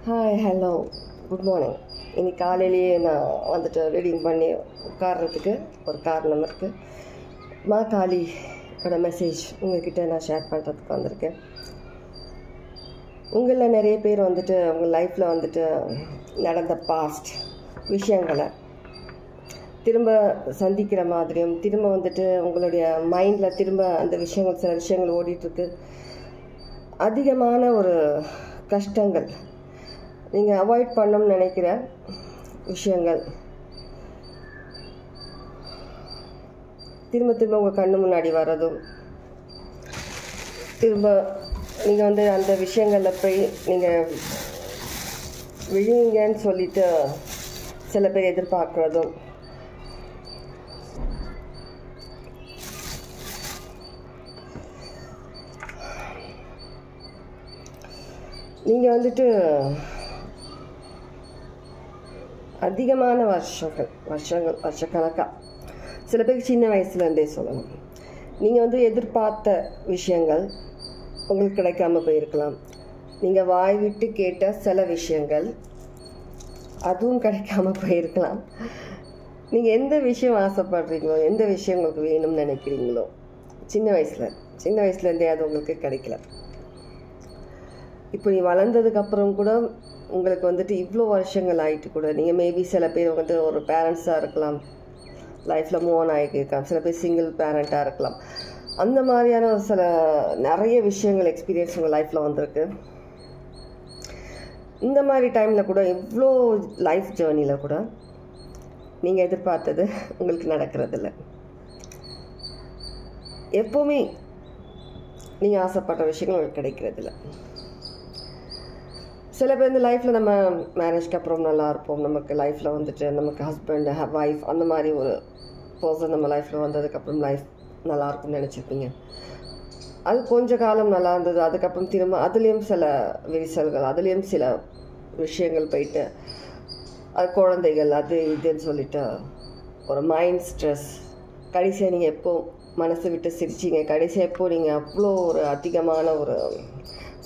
Hi hello good morning. இன்னைக்கு காலையிலேயே நான் வந்துட்டு ரீடிங் பண்ணி உட்கார்றதுக்கு ஒரு காரணம் இருக்குது. காளியோட மெசேஜ் உங்கள்கிட்ட நான் ஷேர் பண்ணுறதுக்கு வந்திருக்கேன். உங்களில் நிறைய பேர் வந்துட்டு உங்கள் லைஃப்பில் வந்துட்டு நடந்த பாஸ்ட் விஷயங்களை திரும்ப சந்திக்கிற மாதிரியும் திரும்ப வந்துட்டு உங்களுடைய மைண்டில் திரும்ப அந்த விஷயங்கள் சில விஷயங்கள் ஓடிட்டுருக்கு. அதிகமான ஒரு கஷ்டங்கள் நீங்கள் அவாய்ட் பண்ணணும்னு நினைக்கிற விஷயங்கள் திரும்ப திரும்ப உங்கள் கண்ணு முன்னாடி வர்றதும் திரும்ப நீங்கள் வந்து அந்த விஷயங்களில் போய் நீங்கள் விழுங்கன்னு சொல்லிட்டு சில பேர் எதிர்பார்க்குறதும் நீங்கள் வந்துட்டு அதிகமான வருஷக்கணக்காக சில பேருக்கு சின்ன வயசுலேருந்தே சொல்லணும். நீங்கள் வந்து எதிர்பார்த்த விஷயங்கள் உங்களுக்கு கிடைக்காம போயிருக்கலாம். நீங்கள் வாய் விட்டு கேட்ட சில விஷயங்கள் அதுவும் கிடைக்காம போயிருக்கலாம். நீங்கள் எந்த விஷயம் ஆசைப்படுறீங்களோ, எந்த விஷயம் உங்களுக்கு வேணும்னு நினைக்கிறீங்களோ சின்ன வயசுலேருந்தே அது உங்களுக்கு கிடைக்கல. இப்போ நீ வளர்ந்ததுக்கப்புறம் கூட உங்களுக்கு வந்துட்டு இவ்வளோ வருஷங்கள் ஆகிட்டு கூட நீங்கள் மேபி சில பேர் வந்து ஒரு பேரண்ட்ஸாக இருக்கலாம், லைஃப்பில் மூவ் ஆன் ஆகியிருக்கலாம். சில பேர் சிங்கிள் பேரண்ட்டாக இருக்கலாம். அந்த மாதிரியான சில நிறைய விஷயங்கள் எக்ஸ்பீரியன்ஸ் உங்கள் லைஃப்பில் வந்திருக்கு. இந்த மாதிரி டைமில் கூட இவ்வளோ லைஃப் ஜேர்னியில் கூட நீங்கள் எதிர்பார்த்தது உங்களுக்கு நடக்கிறதில்ல. எப்போவுமே நீங்கள் ஆசைப்பட்ட விஷயங்கள் உங்களுக்கு கிடைக்கிறதில்ல. சில பேர் இந்த லைஃப்பில் நம்ம மேரேஜ்க்கு அப்புறம் நல்லா இருப்போம், நமக்கு லைஃப்பில் வந்துட்டு நமக்கு ஹஸ்பண்ட் ஒய்ஃப் அந்த மாதிரி ஒரு பர்சன் நம்ம லைஃப்பில் வந்ததுக்கப்புறம் லைஃப் நல்லாயிருக்கும்னு நினச்சிருப்பீங்க. அது கொஞ்ச காலம் நல்லா இருந்தது. அதுக்கப்புறம் திரும்ப அதுலேயும் சில விரிசல்கள், அதுலேயும் சில விஷயங்கள் போயிட்டு அது குழந்தைகள் அது இதுன்னு சொல்லிட்டு ஒரு மைண்ட் ஸ்ட்ரெஸ். கடைசியாக நீங்கள் எப்போ மனசை விட்டு சிரிச்சிங்க, கடைசியாக எப்போ நீங்கள் அவ்வளோ ஒரு அதிகமான ஒரு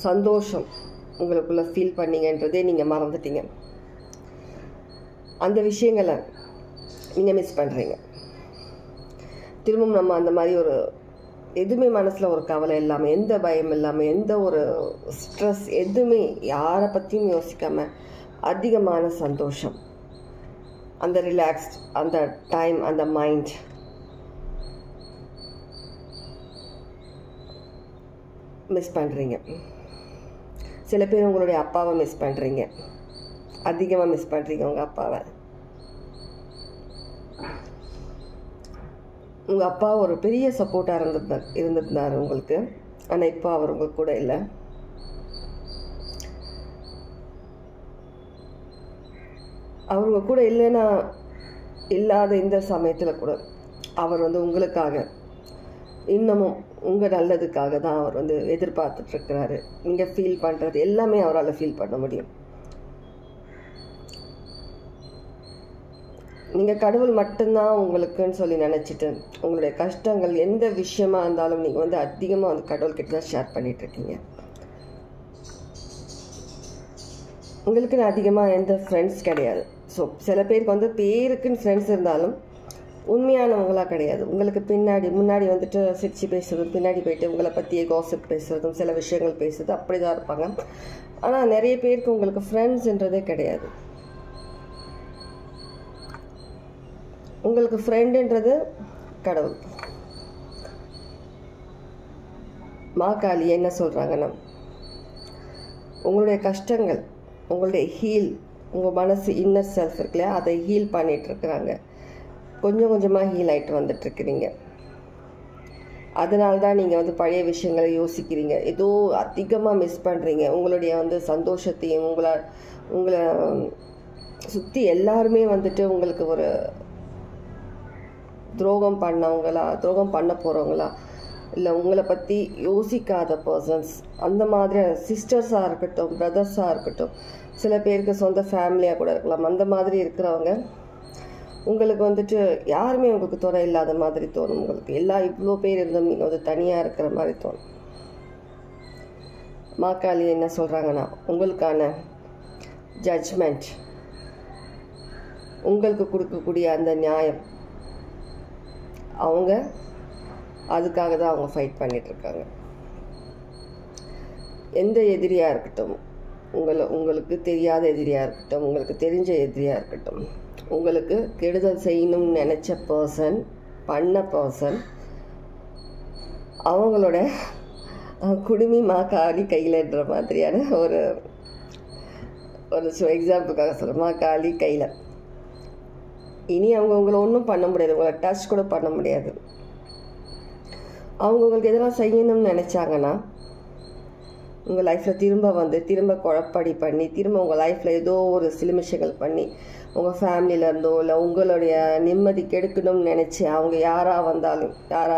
சந்தோஷம் உங்களுக்குள்ளே ஃபீல் பண்ணிங்கன்றதே நீங்கள் மறந்துட்டீங்க. அந்த விஷயங்களை நீங்கள் மிஸ் பண்ணுறீங்க. திரும்பவும் நம்ம அந்த மாதிரி ஒரு எதுவுமே மனசில் ஒரு கவலை இல்லாமல், எந்த பயம் இல்லாமல், எந்த ஒரு ஸ்ட்ரெஸ் எதுவுமே யாரை பற்றியும் யோசிக்காமல் அதிகமான சந்தோஷம், அந்த ரிலாக்ஸ்ட் அந்த டைம், அந்த மைண்ட் மிஸ் பண்ணுறீங்க. சில பேர் உங்களுடைய அப்பாவை மிஸ் பண்ணுறீங்க, அதிகமாக மிஸ் பண்ணுறீங்க உங்கள் அப்பாவை. உங்கள் அப்பா ஒரு பெரிய சப்போர்ட்டாக இருந்திருந்தார் உங்களுக்கு. ஆனால் இப்போ அவர் உங்கள் கூட இல்லை. அவர் உங்கள் கூட இல்லைன்னா இல்லாத இந்த சமயத்தில் கூட அவர் வந்து உங்களுக்காக இன்னமும் உங்கள் நல்லதுக்காக தான் அவர் வந்து எதிர்பார்த்துட்ருக்கிறாரு. நீங்கள் ஃபீல் பண்ணுறது எல்லாமே அவரால் ஃபீல் பண்ண முடியும். நீங்கள் கடவுள் மட்டும்தான் உங்களுக்குன்னு சொல்லி நினச்சிட்டு உங்களுடைய கஷ்டங்கள் எந்த விஷயமா இருந்தாலும் நீங்கள் வந்து அதிகமாக வந்து கடவுள்கிட்ட தான் ஷேர் பண்ணிகிட்ருக்கீங்க. உங்களுக்குன்னு அதிகமாக எந்த ஃப்ரெண்ட்ஸ் கிடையாது. ஸோ சில பேருக்கு வந்து பேருக்குன்னு ஃப்ரெண்ட்ஸ் இருந்தாலும் உண்மையானவங்களாக கிடையாது. உங்களுக்கு முன்னாடி வந்துட்டு சிரிச்சு பேசுறதும், பின்னாடி போயிட்டு உங்களை பற்றியே காசிப் பேசுகிறதும், சில விஷயங்கள் பேசுறது அப்படி தான் இருப்பாங்க. ஆனால் நிறைய பேருக்கு உங்களுக்கு ஃப்ரெண்ட்ஸுன்றதே கிடையாது. உங்களுக்கு ஃப்ரெண்டுன்றது கடவுள். காளி என்ன சொல்கிறாங்கன்னா, உங்களுடைய கஷ்டங்கள், உங்களுடைய உங்கள் மனசு இன்னர் செல்ஃப் இருக்கு இல்லையா, அதை ஹீல் பண்ணிகிட்ருக்குறாங்க. கொஞ்சம் கொஞ்சமாக ஹீல் ஆகிட்டு வந்துட்டுருக்குறீங்க. அதனால தான் நீங்கள் வந்து பழைய விஷயங்களை யோசிக்கிறீங்க, ஏதோ அதிகமாக மிஸ் பண்ணுறீங்க. உங்களுடைய வந்து சந்தோஷத்தையும் உங்களை சுற்றி எல்லாருமே வந்துட்டு உங்களுக்கு ஒரு துரோகம் பண்ண போகிறவங்களா, இல்லை உங்களை பற்றி யோசிக்காத பர்சன்ஸ், அந்த மாதிரி சிஸ்டர்ஸாக இருக்கட்டும், பிரதர்ஸாக இருக்கட்டும், சில பேருக்கு சொந்த ஃபேமிலியாக கூட இருக்கலாம். அந்த மாதிரி இருக்கிறவங்க உங்களுக்கு வந்துட்டு யாருமே உங்களுக்கு துணை இல்லாத மாதிரி தோணும். உங்களுக்கு இவ்வளோ பேர் இருந்தும் நீங்கள் வந்து தனியாக இருக்கிற மாதிரி தோணும். மாக்காளி என்ன சொல்கிறாங்கன்னா, உங்களுக்கான ஜட்ஜ்மெண்ட், உங்களுக்கு கொடுக்கக்கூடிய அந்த நியாயம், அவங்க அதுக்காக தான் அவங்க ஃபைட் பண்ணிகிட்ருக்காங்க. எந்த எதிரியாக இருக்கட்டும், உங்களுக்கு தெரியாத எதிரியாக இருக்கட்டும், உங்களுக்கு தெரிஞ்ச எதிரியாக இருக்கட்டும், உங்களுக்கு கெடுதல் செய்யணும்னு நினச்ச பர்சன், பண்ண பர்சன், அவங்களோட குடுமி மாக்காளி கையிலன்ற மாதிரியான ஒரு எக்ஸாம்பிளுக்காக சொல்கிறேன். மாக்காளி கையில். இனி அவங்க உங்களை ஒன்றும் பண்ண முடியாது, உங்களை டச் கூட பண்ண முடியாது. அவங்க உங்களுக்கு எதெல்லாம் செய்யணும்னு நினச்சாங்கன்னா உங்கள் லைஃப்பில் திரும்ப குழப்படி பண்ணி, திரும்ப உங்கள் லைஃப்பில் ஏதோ ஒரு சிலுமிஷங்கள் பண்ணி, உங்கள் ஃபேமிலியிலேருந்தோ இல்லை உங்களுடைய நிம்மதி கெடுக்கணும்னு நினச்சி அவங்க யாராக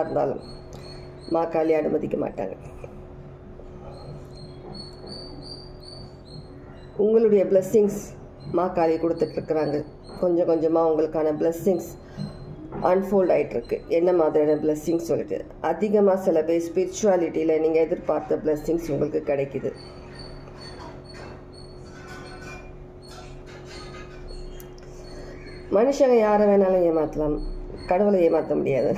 இருந்தாலும் மாக்காளி அனுமதிக்க மாட்டாங்க. உங்களுடைய பிளெஸ்ஸிங்ஸ் மாக்காளி கொடுத்துட்ருக்குறாங்க. கொஞ்சம் கொஞ்சமாக உங்களுக்கான பிளெஸ்ஸிங்ஸ் அன்ஃபோல்ட் ஆகிட்டுருக்கு. என்ன மாதிரியான பிளெஸ்ஸிங்ஸ் சொல்லிட்டு அதிகமாக சில பேர் ஸ்பிரிச்சுவாலிட்டியில் நீங்கள் எதிர்பார்த்த பிளெஸ்ஸிங்ஸ் உங்களுக்கு கிடைக்குது. மனுஷங்க யாரை வேணாலும் ஏமாற்றலாம், கடவுளை ஏமாற்ற முடியாது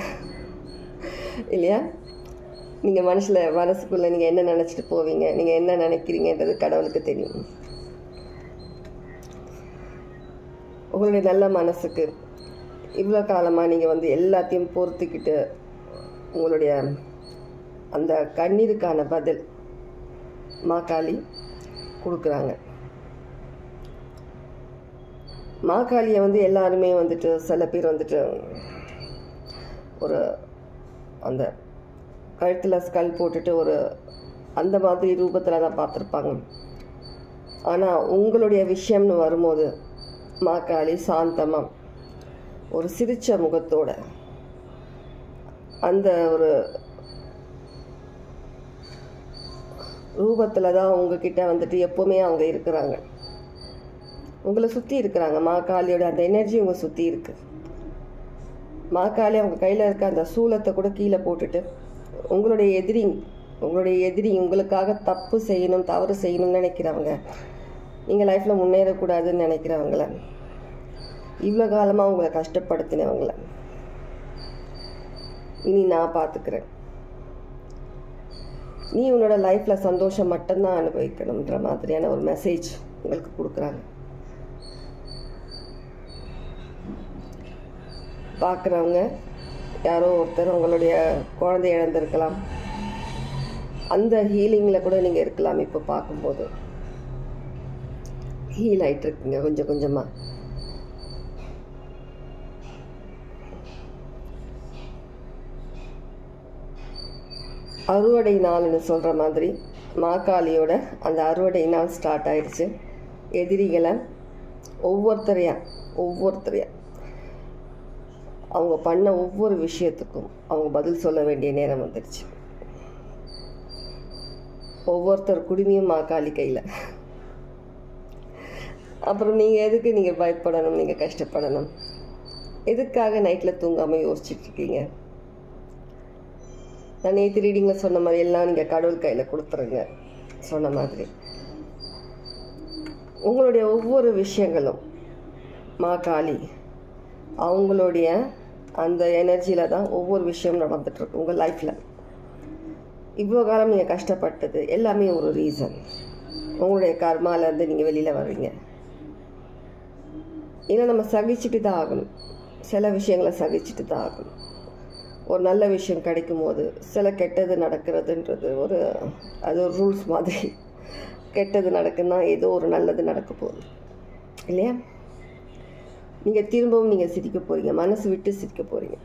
இல்லையா? நீங்கள் மனசுக்குள்ளே நீங்கள் என்ன நினச்சிட்டு போவீங்க, நீங்கள் என்ன நினைக்கிறீங்கன்றது கடவுளுக்கு தெரியும். உங்களுடைய நல்ல மனசுக்கு இவ்வளோ காலமாக நீங்கள் எல்லாத்தையும் பொறுத்துக்கிட்டு உங்களுடைய அந்த கண்ணீருக்கான பதில் மாக்காளி கொடுக்குறாங்க. மாக்காளியை எல்லாருமே சில பேர் ஒரு அந்த கழுத்தில் ஸ்கல் போட்டுட்டு அந்த மாதிரி ரூபத்தில் தான் பார்த்துருப்பாங்க. ஆனால் உங்களுடைய விஷயம்னு வரும்போது மாக்காளி சாந்தமாக ஒரு சிரிச்ச முகத்தோட அந்த ஒரு ரூபத்தில் தான் உங்ககிட்ட எப்போவுமே அவங்க இருக்கிறாங்க, உங்களை சுற்றி இருக்கிறாங்க. மாக்காளியோட அந்த எனர்ஜி உங்களை சுற்றி இருக்கு. மாக்காளி அவங்க கையில் இருக்க அந்த சூலத்தை கூட கீழே போட்டுட்டு உங்களுடைய எதிரி உங்களுக்காக தப்பு செய்யணும், தவறு செய்யணும்னு நினைக்கிறவங்க, நீங்கள் லைஃப்பில் முன்னேறக்கூடாதுன்னு நினைக்கிறவங்கள, இவ்வளோ காலமாக உங்களை கஷ்டப்படுத்தினவங்கள இனி நான் பார்த்துக்கிறேன், நீ உன்னோட லைஃப்பில் சந்தோஷம் மட்டும்தான் அனுபவிக்கணுன்ற மாதிரியான ஒரு மெசேஜ் உங்களுக்கு கொடுக்குறாங்க. பார்க்குறவங்க யாரோ ஒருத்தர் உங்களுடைய குழந்தை இழந்திருக்கலாம், அந்த ஹீலிங்கில் கூட நீங்கள் இருக்கலாம். இப்போ பார்க்கும்போது ஹீல் ஆகிட்டுருக்குங்க கொஞ்சம் கொஞ்சமாக. அறுவடை நாள்னு சொல்கிற மாதிரி மாக்காளியோட அந்த அறுவடை நாள் ஸ்டார்ட் ஆயிடுச்சு. எதிரிகளை ஒவ்வொருத்தரையா அவங்க பண்ண ஒவ்வொரு விஷயத்துக்கும் அவங்க பதில் சொல்ல வேண்டிய நேரம் வந்துடுச்சு. ஒவ்வொருத்தர் குடுமையும் மாக்காளி கையில். அப்புறம் நீங்கள் பயப்படணும், நீங்கள் கஷ்டப்படணும்? எதுக்காக நைட்டில் தூங்காமல் யோசிச்சுட்ருக்கீங்க? நான் நேற்று ரீடிங்கில் சொன்ன மாதிரி எல்லாம் நீங்கள் கடவுள் கையில் கொடுத்துருங்க. சொன்ன மாதிரி உங்களுடைய ஒவ்வொரு விஷயங்களும் மாக்காளி அவங்களுடைய அந்த எனர்ஜியில் தான் ஒவ்வொரு விஷயம் நடந்துகிட்ருக்கு உங்கள் லைஃப்பில். இவ்வளோ காலம் நீங்கள் கஷ்டப்பட்டது எல்லாமே ஒரு ரீசன். உங்களுடைய கர்மாலேருந்து நீங்கள் வெளியில் வர்றீங்க. ஏன்னா நம்ம சகிச்சுட்டு தான் ஆகணும், சில விஷயங்களை சகிச்சுட்டு தான் ஆகணும். ஒரு நல்ல விஷயம் கிடைக்கும் போது சில கெட்டது நடக்கிறதுன்றது அது ஒரு ரூல்ஸ் மாதிரி. கெட்டது நடக்குன்னா ஏதோ ஒரு நல்லது நடக்க போகுது இல்லையா? நீங்கள் திரும்பவும் சிரிக்க போகிறீங்க, மனசு விட்டு சிரிக்க போகிறீங்க.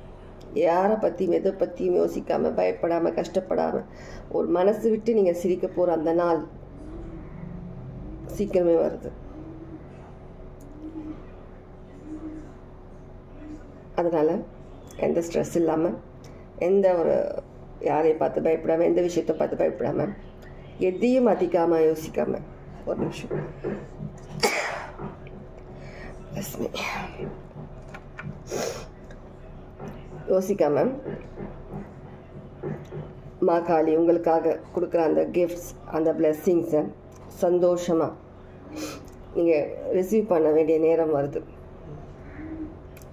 யாரை பற்றியும் எதை பற்றியும் யோசிக்காமல், பயப்படாமல், கஷ்டப்படாமல் ஒரு மனசு விட்டு நீங்கள் சிரிக்க போகிற அந்த நாள் சீக்கிரமே வருது. அதனால் எந்த ஸ்ட்ரெஸ் இல்லாமல், எந்த யாரையும் பார்த்து பயப்படாமல், எந்த விஷயத்தை பார்த்து பயப்படாமல், எதையும் அதிகமாக யோசிக்காமல், ஒரு நிமிஷம் யோசிக்காமல் மாக்காளி உங்களுக்காக கொடுக்குற அந்த கிஃப்ட்ஸ், அந்த பிளெஸ்ஸிங்ஸை சந்தோஷமாக நீங்கள் ரிசீவ் பண்ண வேண்டிய நேரம் வருது.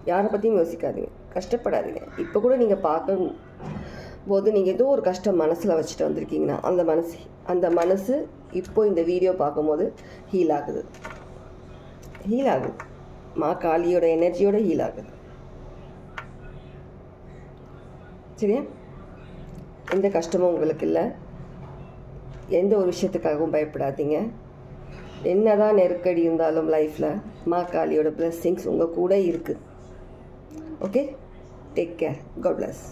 யாரை பற்றியும் யோசிக்காதீங்க, கஷ்டப்படாதீங்க. இப்போ கூட நீங்கள் பார்க்கும் போது நீங்கள் ஏதோ ஒரு கஷ்டம் மனசில் வச்சுட்டு வந்திருக்கீங்கன்னா அந்த மனசு இப்போ இந்த வீடியோ பார்க்கும்போது ஹீல் ஆகுது. மா காளியோட எனர்ஜியோட ஹீல் ஆகுது. சரியா? எந்த கஷ்டமும் உங்களுக்கு இல்லை. எந்த ஒரு விஷயத்துக்காகவும் பயப்படாதீங்க. என்னதான் நெருக்கடி இருந்தாலும் லைஃப்பில் மா காளியோட பிளெஸ்ஸிங்ஸ் உங்கள் கூட இருக்குது. Okay, take care. God plus.